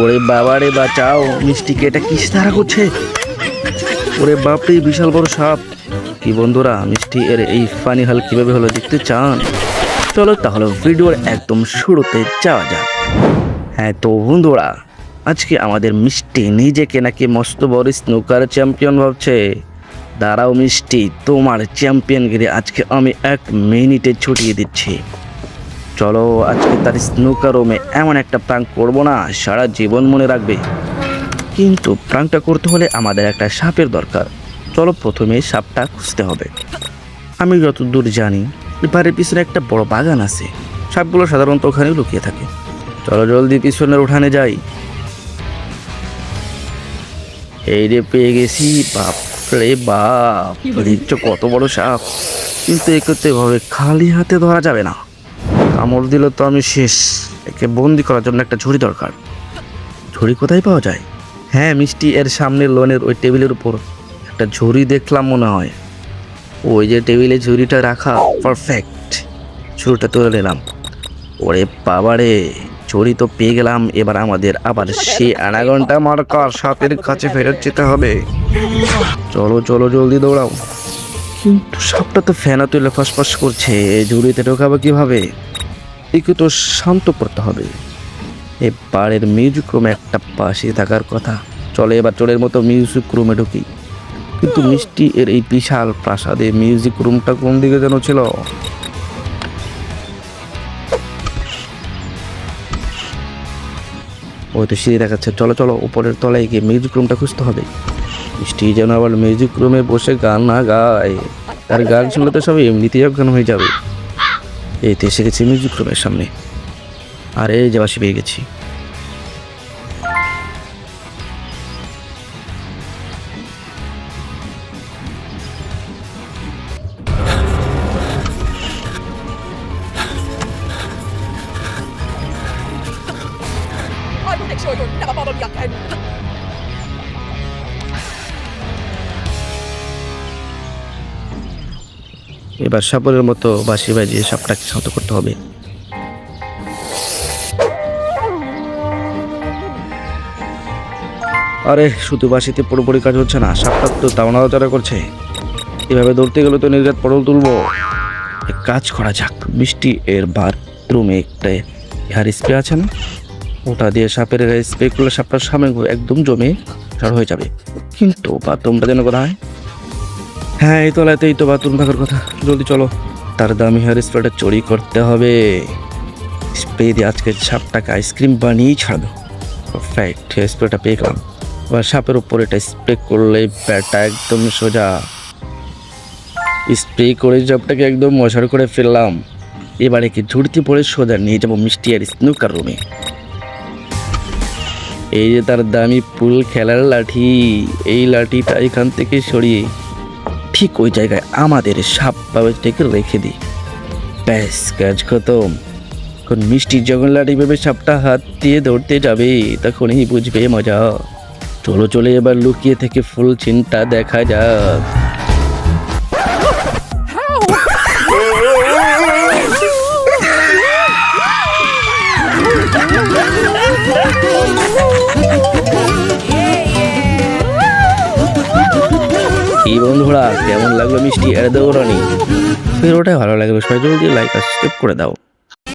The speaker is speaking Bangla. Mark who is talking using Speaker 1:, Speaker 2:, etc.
Speaker 1: ওরে বাবারে বাঁচাও, মিষ্টিকে এটা কিস তারা করছে? ওরে বাপরে, বিশাল বড় সাপ! কি বন্ধুরা, মিষ্টি এর এই ফানি হাল কিভাবে হলো দেখতে চান? চলো তাহলে ভিডিওর একদম শুরুতে যাওয়া যাক। হ্যাঁ তো বন্ধুরা, আজকে আমাদের মিষ্টি নিজেকে নাকি মস্ত বড় স্নুকার চ্যাম্পিয়ন ভাবছে। দাঁড়াও মিষ্টি, তোমার চ্যাম্পিয়নগিরি আজকে আমি 1 মিনিটে ছুটিয়ে দিচ্ছি। চলো আজকে তার স্নুকার রুমে এমন একটা প্রাঙ্ক করবো না, সারা জীবন মনে রাখবে। কিন্তু প্রাঙ্কটা করতে হলে আমাদের একটা সাপের দরকার। চলো প্রথমে সাপটা খুঁজতে হবে। আমি যতদূর জানি বাড়ির পিছনে একটা বড় বাগান আছে, সাপগুলো সাধারণত ওখানেই লুকিয়ে থাকে। চলো জলদি পিছনের উঠানে যাই। এই রে, পেয়ে গেছি। বাপ রে বাপ, দেখছো কত বড় সাপ! কিন্তু একে তো এভাবে খালি হাতে ধরা যাবে না, কামড় দিলে তো আমি শেষ। একে বন্দি করার জন্য একটা ঝুড়ি দরকার। ঝুড়ি কোথায় পাওয়া যায়? হ্যাঁ মিষ্টি, এর সামনে লোনের ওই টেবিলের উপর একটা ঝুড়ি দেখলাম মনে হয়। ওই যে টেবিলে ঝুড়িটা রাখা, পারফেক্ট। ঝুড়িটা তুলে নিলাম। ওরে বাবারে, ঝুড়ি তো পেয়ে গেলাম। এবার আমাদের আবার সেই আনাঘন্টা মার্কার সাপের কাছে ফেরত যেতে হবে। চলো চলো জলদি দৌড়াও। কিন্তু সাপটা তো ফেনা তুলে ফসফস করছে, ঝুড়িতে ঢোকাবো কিভাবে? একে তো শান্ত করতে হবে। এবারের মিউজিক রুমে একটা পাশে থাকার কথা। চলে এবার চোরের মতো মিউজিক রুমে ঢুকি। কিন্তু মিষ্টি এর এই বিশাল প্রাসাদে মিউজিক রুমটা কোন দিকে যেন ছিল? ওই তো সিঁড়ি দেখাচ্ছে। চলো চলো, উপরের তলায় গিয়ে মিউজিক রুমটা খুঁজতে হবে। মিষ্টি যেন আবার মিউজিক রুমে বসে গান না গায়, তার গান শুনলে তো সবাই এমনিতেই অজ্ঞান হয়ে যাবে। এই তো এসে গেছি মিউজিক রুমের সামনে। আর এই যে বাসি পেয়ে গেছি।
Speaker 2: I will make sure you'll never bother me again.
Speaker 1: এবার সাপের মতো বাঁশি বাজিয়ে সাপটাকে শান্ত করতে হবে। আরে শুধু বাঁশিতে পুরোপুরি কাজ হচ্ছে না, সাপটা তো দাওনাদারা করছে। এভাবে ধরতে গেলে তো নির্ঘাত পটল তুলবো। এক কাজ করা যাক, মিষ্টি এর বাথরুমে একটা হেয়ার স্প্রে আছে না, ওটা দিয়ে সাপের স্প্রে করলে সাপটার সামনে একদম জমে সার হয়ে যাবে। কিন্তু বাথরুমটা যেন কোথায়? হ্যাঁ এই তলাতেই তো বাথরুম থাকার কথা। জলদি চলো, তার দামি হেয়ার স্প্রেটা চুরি করতে হবে। স্প্রে দিয়ে আজকে সাপটাকে আইসক্রিম বানিয়েই ছাড়বো। পারফেক্ট, হেয়ার স্প্রেটা পেয়ে গেলাম। এবার সাপের উপর এটা স্প্রে করলে ব্যাটা একদম সোজা। স্প্রে করে সাপটাকে একদম মশার করে ফেললাম। এবারে কি ঝুড়িতে পড়ে সোজা নিয়ে যাবো মিষ্টি আর স্নুকার রুমে। এই যে তার দামি পুল খেলার লাঠি, এই লাঠিটা এখান থেকে সরিয়ে ঠিক ওই জায়গায় আমাদের সাপ বাবাটাকে রেখে দিই। ব্যাস, কাজ খতম। এখন মিষ্টি যখন লাঠি ভেবে সাপটা হাত দিয়ে ধরতে যাবে, তখনই বুঝবে মজা। চলো চলে এবার লুকিয়ে থেকে ফুল চিন্তা দেখা যাক। কি বন্ধুরা, কেমন লাগলো মিষ্টি এর দৌড়ানি? ভিডিওটা ভালো লাগবে সবাই জলদি লাইক আর সাবস্ক্রাইব করে দাও।